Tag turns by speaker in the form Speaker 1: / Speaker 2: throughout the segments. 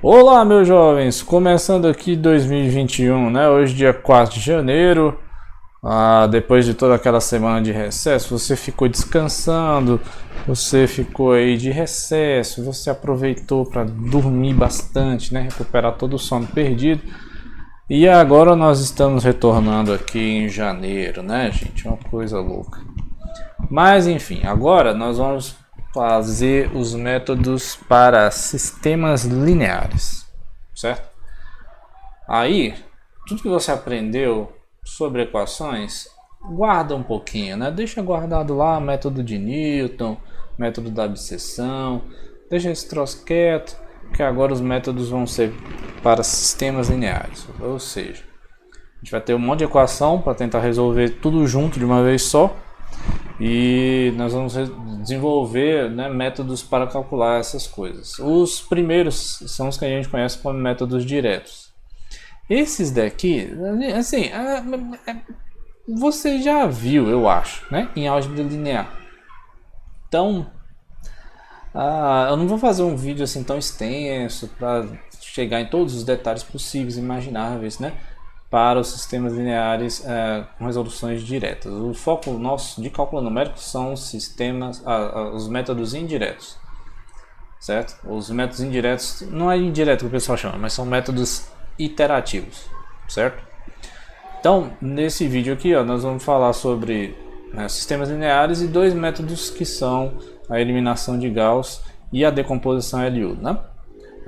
Speaker 1: Olá, meus jovens, começando aqui 2021, né? Hoje dia 4 de janeiro, depois de toda aquela semana de recesso, você ficou descansando, você ficou aí de recesso, você aproveitou para dormir bastante, né? Recuperar todo o sono perdido. E agora nós estamos retornando aqui em janeiro, né, gente? Uma coisa louca. Mas enfim, agora nós vamos fazer os métodos para sistemas lineares, certo? Aí, tudo que você aprendeu sobre equações, guarda um pouquinho, né? Deixa guardado lá método de Newton, método da abscissão, deixa esse troço quieto, que agora os métodos vão ser para sistemas lineares, ou seja, a gente vai ter um monte de equação para tentar resolver tudo junto de uma vez só. E nós vamos desenvolver, né, métodos para calcular essas coisas. Os primeiros são os que a gente conhece como métodos diretos. Esses daqui, assim, você já viu, eu acho, né, em álgebra linear. Então, eu não vou fazer um vídeo assim tão extenso para chegar em todos os detalhes possíveis e imagináveis, né, para os sistemas lineares com resoluções diretas. O foco nosso de cálculo numérico são os sistemas, os métodos indiretos, certo? Os métodos indiretos, não é indireto que o pessoal chama, mas são métodos iterativos, certo? Então, nesse vídeo aqui, nós vamos falar sobre sistemas lineares e dois métodos que são a eliminação de Gauss e a decomposição LU, né?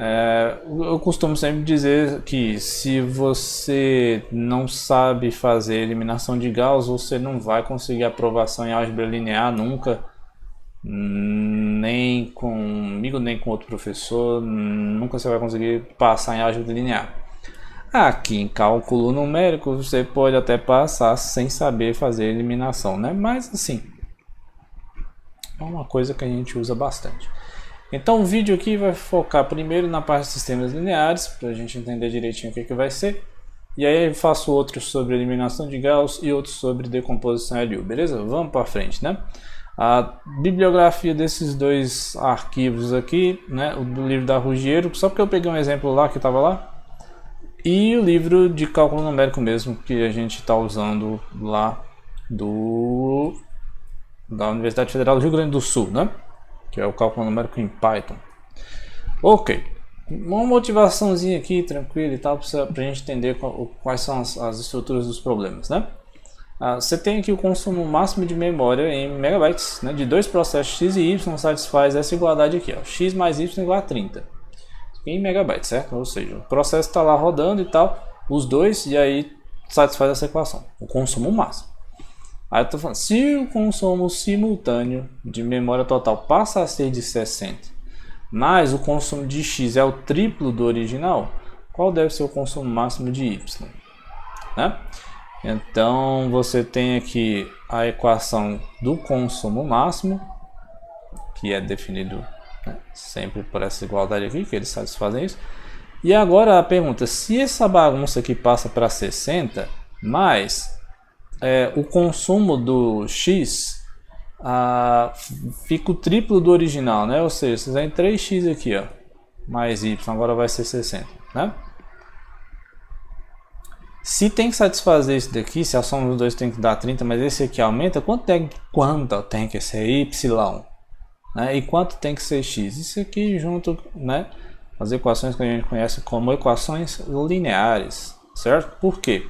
Speaker 1: Eu costumo sempre dizer que se você não sabe fazer eliminação de Gauss, você não vai conseguir aprovação em álgebra linear nunca, nem comigo nem com outro professor, nunca você vai conseguir passar em álgebra linear. Aqui em cálculo numérico você pode até passar sem saber fazer eliminação, né? Mas assim, é uma coisa que a gente usa bastante. Então o vídeo aqui vai focar primeiro na parte de sistemas lineares, para a gente entender direitinho o que vai ser. E aí eu faço outros sobre eliminação de Gauss e outros sobre decomposição LU, beleza? Vamos para frente, né? A bibliografia desses dois arquivos aqui, né? O do livro da Ruggiero, só porque eu peguei um exemplo lá que estava lá. E o livro de cálculo numérico mesmo, que a gente está usando lá da Universidade Federal do Rio Grande do Sul, né? Que é o cálculo numérico em Python. Ok, uma motivaçãozinha aqui, tranquila e tal, para a gente entender quais são as estruturas dos problemas, né? Você tem aqui o consumo máximo de memória em megabytes, né, de dois processos x e y satisfaz essa igualdade aqui, x mais y igual a 30 em megabytes, certo? Ou seja, o processo está lá rodando e tal, os dois, e aí satisfaz essa equação, o consumo máximo. Aí eu estou falando, se o consumo simultâneo de memória total passa a ser de 60, mas o consumo de x é o triplo do original, qual deve ser o consumo máximo de y? Né? Então você tem aqui a equação do consumo máximo, que é definido, né, sempre por essa igualdade aqui, que eles satisfazem isso. E agora a pergunta, se essa bagunça aqui passa para 60, mais o consumo do x fica o triplo do original, né? Ou seja, você tem 3x aqui, mais y, agora vai ser 60, né? Se tem que satisfazer isso daqui, se a soma dos dois tem que dar 30, mas esse aqui aumenta, quanto tem que ser y, né? E quanto tem que ser x? Isso aqui junto, né? As equações que a gente conhece como equações lineares, certo? Por quê?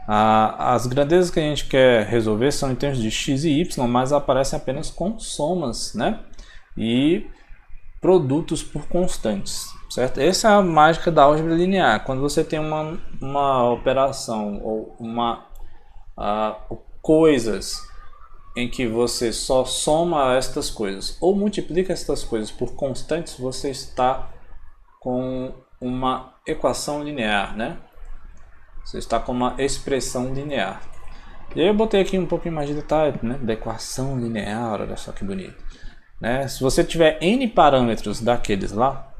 Speaker 1: As grandezas que a gente quer resolver são em termos de x e y, mas aparecem apenas com somas, né? E produtos por constantes, certo? Essa é a mágica da álgebra linear. Quando você tem uma operação ou coisas em que você só soma estas coisas ou multiplica estas coisas por constantes, você está com uma equação linear, né? Você está com uma expressão linear. E aí eu botei aqui um pouquinho mais de detalhe, né, da equação linear, olha só que bonito. Né? Se você tiver n parâmetros daqueles lá,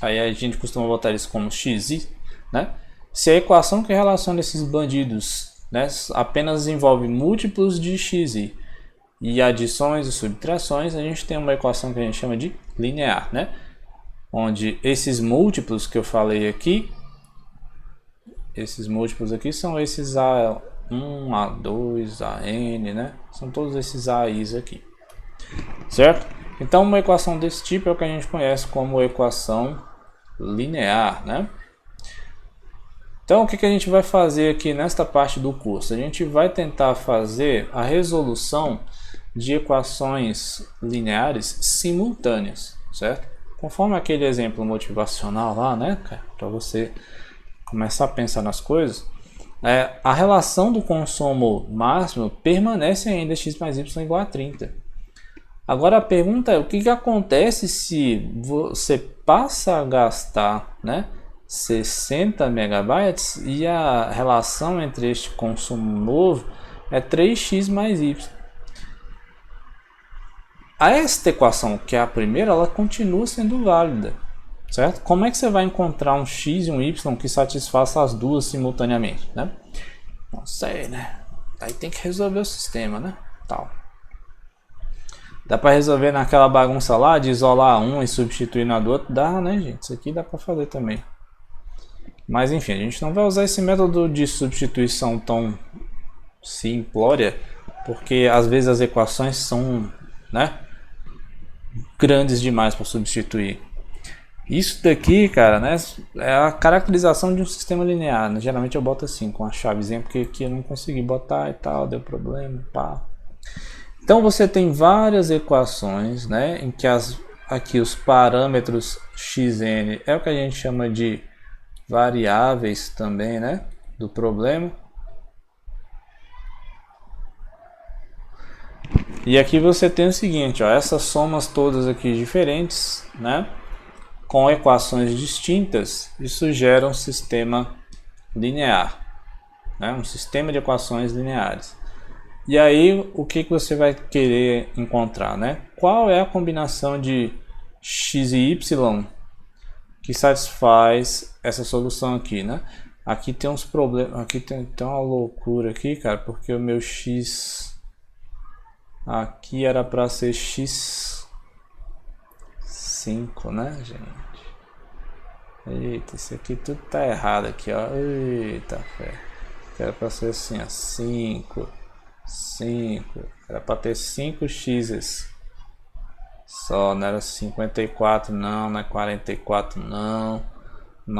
Speaker 1: aí a gente costuma botar eles como xi, né? Se a equação que relaciona esses bandidos, né, apenas envolve múltiplos de xi e adições e subtrações, a gente tem uma equação que a gente chama de linear, né? onde esses múltiplos que eu falei aqui, esses múltiplos aqui são esses A1, A2, AN, né? São todos esses AIs aqui, certo? Então uma equação desse tipo é o que a gente conhece como equação linear, né? Então o que a gente vai fazer aqui nesta parte do curso? A gente vai tentar fazer a resolução de equações lineares simultâneas, certo? Conforme aquele exemplo motivacional lá, né, para você começar a pensar nas coisas, a relação do consumo máximo permanece ainda x mais y igual a 30. Agora a pergunta é, o que acontece se você passa a gastar, né, 60 megabytes e a relação entre este consumo novo é 3x mais y? Esta equação, que é a primeira, ela continua sendo válida, certo? Como é que você vai encontrar um x e um y que satisfaça as duas simultaneamente, né? Não sei, né? Aí tem que resolver o sistema, né? Tal. Dá para resolver naquela bagunça lá de isolar um e substituir na do outro? Dá, né, gente? Isso aqui dá para fazer também. Mas enfim, a gente não vai usar esse método de substituição tão simplória, porque às vezes as equações são, né, grandes demais para substituir. Isso daqui, cara, né, é a caracterização de um sistema linear, né? Geralmente eu boto assim, com a chavezinha, porque aqui eu não consegui botar e tal, deu problema, pá. Então você tem várias equações, né, em que aqui os parâmetros xn é o que a gente chama de variáveis também, né, do problema. E aqui você tem o seguinte, ó, essas somas todas aqui diferentes, né, com equações distintas, isso gera um sistema linear, né, um sistema de equações lineares. E aí, o que você vai querer encontrar, né? Qual é a combinação de x e y que satisfaz essa solução aqui, né? Aqui tem uns problemas, aqui tem uma loucura aqui, cara, porque o meu x aqui era para ser x5, né, gente? Eita, isso aqui tudo tá errado aqui, ó. Eita, fé. Era para ser assim, ó, 5. Era para ter 5x só, não era 54 não é 44 não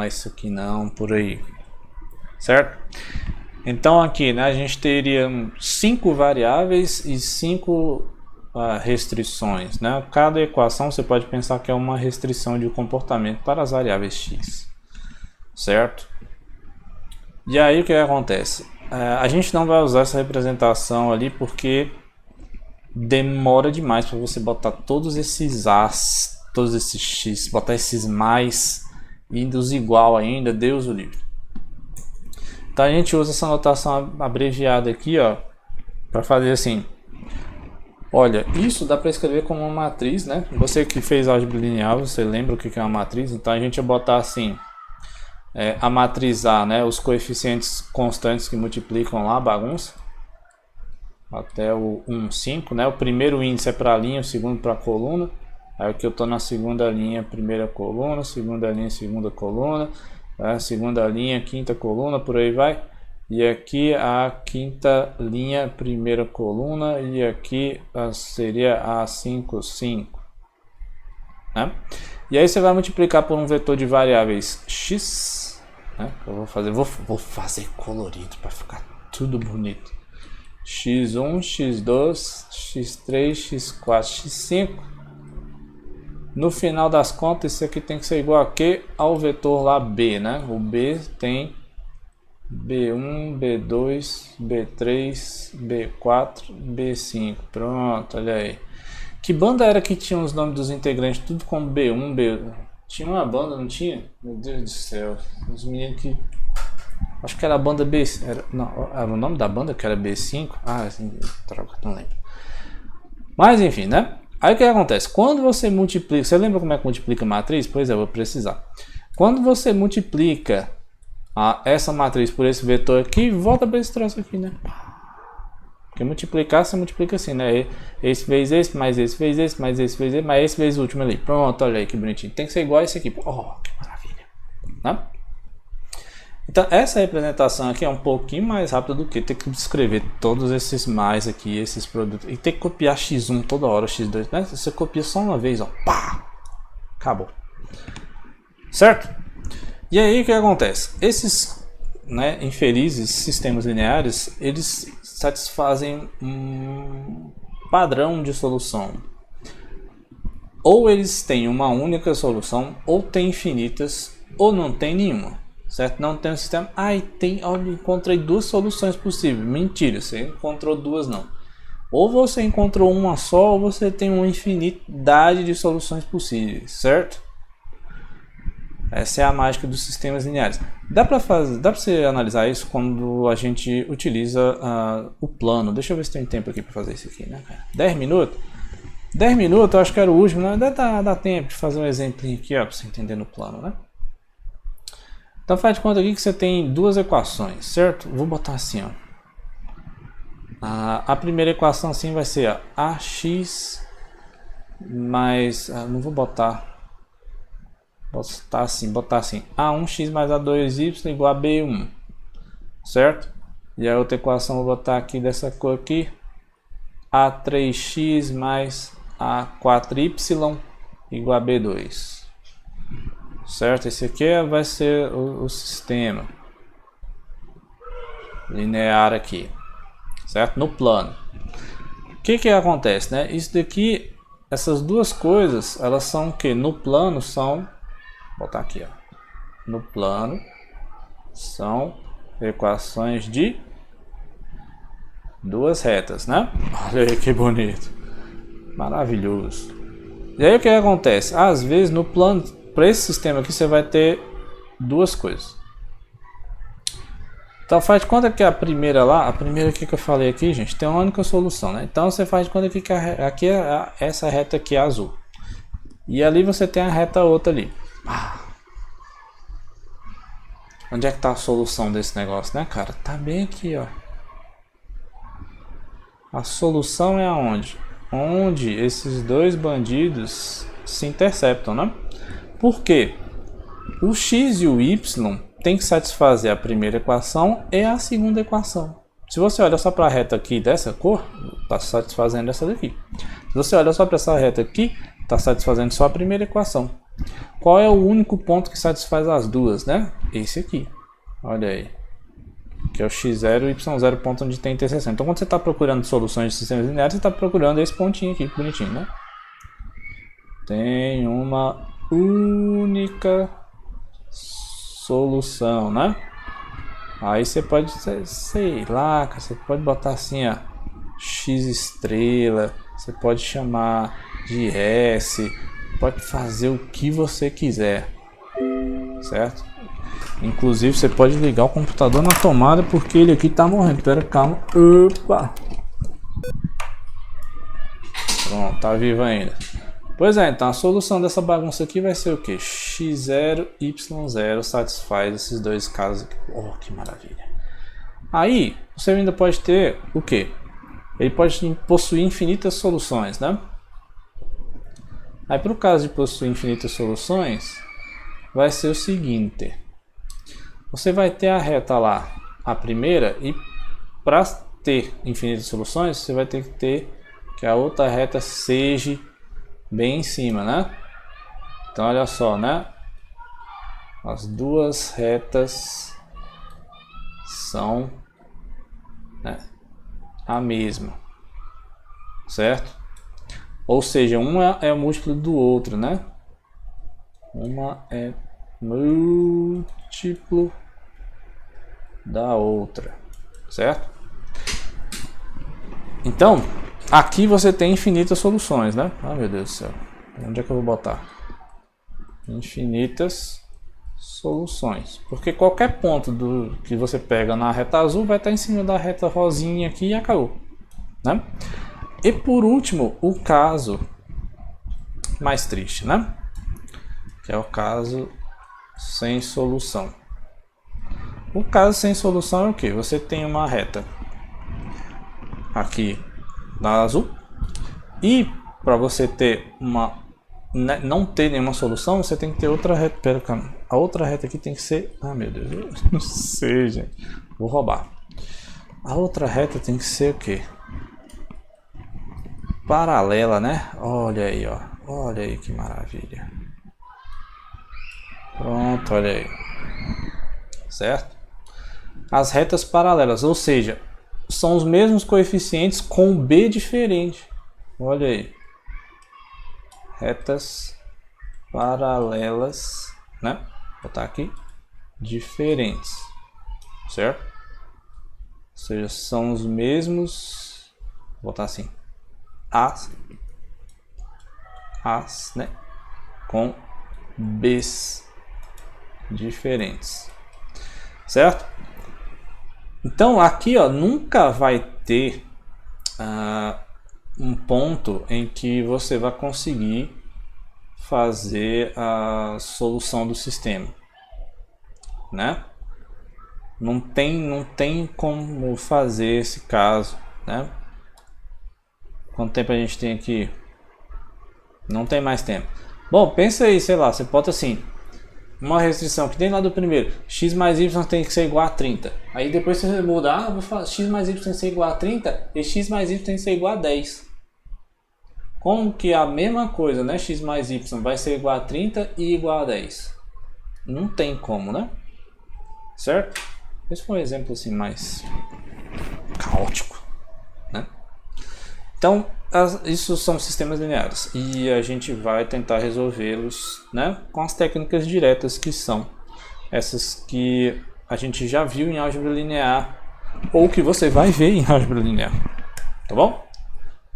Speaker 1: é isso aqui não, por aí, certo? Então aqui, né, a gente teria 5 variáveis e 5 restrições, né? Cada equação você pode pensar que é uma restrição de comportamento para as variáveis x, certo? E aí o que acontece? A gente não vai usar essa representação ali porque demora demais para você botar todos esses A's, todos esses X, botar esses mais e dos igual ainda, Deus o livre. Então a gente usa essa notação abreviada aqui, ó, para fazer assim. Olha, isso dá para escrever como uma matriz, né? Você que fez álgebra linear, você lembra o que é uma matriz? Então a gente vai botar assim. A matriz A, né, os coeficientes constantes que multiplicam lá, bagunça, até o 1, 5, né, o primeiro índice é para a linha, o segundo para a coluna, aí aqui eu estou na segunda linha, primeira coluna, segunda linha, segunda coluna, segunda linha, quinta coluna, por aí vai, e aqui a quinta linha, primeira coluna, e aqui seria a 5, 5, né? E aí você vai multiplicar por um vetor de variáveis x, né? Eu vou fazer colorido para ficar tudo bonito. x1, x2, x3, x4, x5. No final das contas, isso aqui tem que ser igual a quê? Ao vetor lá b, né? O b tem b1, b2, b3, b4, b5. Pronto, olha aí. Que banda era que tinha os nomes dos integrantes tudo como B1, B... Tinha uma banda, não tinha? Meu Deus do céu. Os meninos que... Acho que era a banda B... era o nome da banda que era B5? Ah, assim, troca, não lembro. Mas enfim, né? Aí o que acontece? Quando você multiplica... Você lembra como é que multiplica a matriz? Pois é, eu vou precisar. Quando você multiplica essa matriz por esse vetor aqui, volta para esse troço aqui, né? Porque multiplicar, você multiplica assim, né? Esse vezes esse, mais esse vezes esse, mais esse vezes esse, mais esse vezes o último ali. Pronto, olha aí que bonitinho. Tem que ser igual a esse aqui. Oh, que maravilha. Né? Então, essa representação aqui é um pouquinho mais rápida do que ter que descrever todos esses mais aqui, esses produtos. E ter que copiar x1 toda hora, x2, né? Você copia só uma vez, ó. Pá! Acabou. Certo? E aí, o que acontece? Esses, né, infelizes sistemas lineares, eles satisfazem um padrão de solução. Ou eles têm uma única solução, ou tem infinitas, ou não tem nenhuma. Certo? Não tem um sistema. Olha, encontrei duas soluções possíveis. Mentira, você encontrou duas não. Ou você encontrou uma só, ou você tem uma infinidade de soluções possíveis, certo? Essa é a mágica dos sistemas lineares. Dá para você analisar isso quando a gente utiliza o plano. Deixa eu ver se tem tempo aqui para fazer isso aqui, né, cara? 10 minutos? 10 minutos, eu acho que era o último, né? Dá tempo de fazer um exemplinho aqui, ó, para você entender no plano, né? Então faz de conta aqui que você tem duas equações, certo? Vou botar assim, ó. A primeira equação assim vai ser ax mais... não vou botar assim. A1x mais A2y igual a B1, certo? E a outra equação eu vou botar aqui dessa cor aqui. A3x mais A4y igual a B2. Certo? Esse aqui vai ser o sistema linear aqui, certo? No plano. O que acontece, né? Isso daqui, essas duas coisas, elas são o que? No plano são, vou botar aqui, ó. No plano são equações de duas retas, né? Olha aí que bonito, maravilhoso. E aí o que acontece? Às vezes no plano, para esse sistema aqui, você vai ter duas coisas. Então faz de conta que a primeira aqui que eu falei aqui, gente, tem uma única solução, né? Então você faz de conta que aqui essa reta aqui é azul. E ali você tem a reta outra ali. Onde é que tá a solução desse negócio, né, cara? Tá bem aqui, ó. A solução é aonde? Onde esses dois bandidos se interceptam, né? Por quê? O x e o y tem que satisfazer a primeira equação e a segunda equação. Se você olha só para a reta aqui dessa cor, está satisfazendo essa daqui. Se você olha só para essa reta aqui, está satisfazendo só a primeira equação. Qual é o único ponto que satisfaz as duas, né? Esse aqui. Olha aí. Que é o x0 e y0, ponto onde tem interseção. Então, quando você está procurando soluções de sistemas lineares, você está procurando esse pontinho aqui, bonitinho, né? Tem uma única solução, né? Aí você pode, sei lá, você pode botar assim, ó, x estrela, você pode chamar de S, pode fazer o que você quiser, certo? Inclusive você pode ligar o computador na tomada porque ele aqui tá morrendo. Pera, calma. Opa! Pronto, tá vivo ainda. Pois é, então a solução dessa bagunça aqui vai ser o que? x0, y0 satisfaz esses dois casos aqui. Oh, que maravilha. Aí, você ainda pode ter o que? Ele pode possuir infinitas soluções, né? Aí, para o caso de possuir infinitas soluções, vai ser o seguinte. Você vai ter a reta lá, a primeira, e para ter infinitas soluções, você vai ter que ter que a outra reta seja bem em cima, né? Então olha só, né? As duas retas são, né, a mesma, certo? Ou seja, uma é múltiplo do outro, né? Uma é múltiplo da outra, certo? Então aqui você tem infinitas soluções, né? Ah, meu Deus do céu. Onde é que eu vou botar? Infinitas soluções. Porque qualquer ponto que você pega na reta azul vai estar em cima da reta rosinha aqui e acabou, né? E por último, o caso mais triste, né? Que é o caso sem solução. O caso sem solução é o que? Você tem uma reta aqui na azul. E para você ter uma, não ter nenhuma solução, você tem que ter outra reta. Pera, a outra reta aqui tem que ser, ah meu Deus, eu não sei, gente, vou roubar. A outra reta tem que ser o quê? Paralela, né? Olha aí, ó, olha aí que maravilha. Pronto, olha aí, certo? As retas paralelas, ou seja, são os mesmos coeficientes com B diferente. Olha aí, retas paralelas, né? Vou botar aqui, diferentes, certo? Ou seja, são os mesmos, vou botar assim, as, né? Com B's diferentes, certo? Então aqui, ó, nunca vai ter um ponto em que você vai conseguir fazer a solução do sistema, né? Não tem como fazer esse caso, né? Quanto tempo a gente tem aqui? Não tem mais tempo. Bom, pensa aí, sei lá, você bota assim, uma restrição que tem lá do primeiro, x mais y tem que ser igual a 30. Aí depois você muda, vou falar, x mais y tem que ser igual a 30 e x mais y tem que ser igual a 10. Como que a mesma coisa, né? X mais y vai ser igual a 30 e igual a 10? Não tem como, né? Certo? Esse foi um exemplo assim mais caótico, né? Então, isso são sistemas lineares e a gente vai tentar resolvê-los, né, com as técnicas diretas, que são essas que a gente já viu em álgebra linear ou que você vai ver em álgebra linear, tá bom?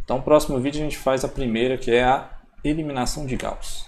Speaker 1: Então, no próximo vídeo a gente faz a primeira, que é a eliminação de Gauss.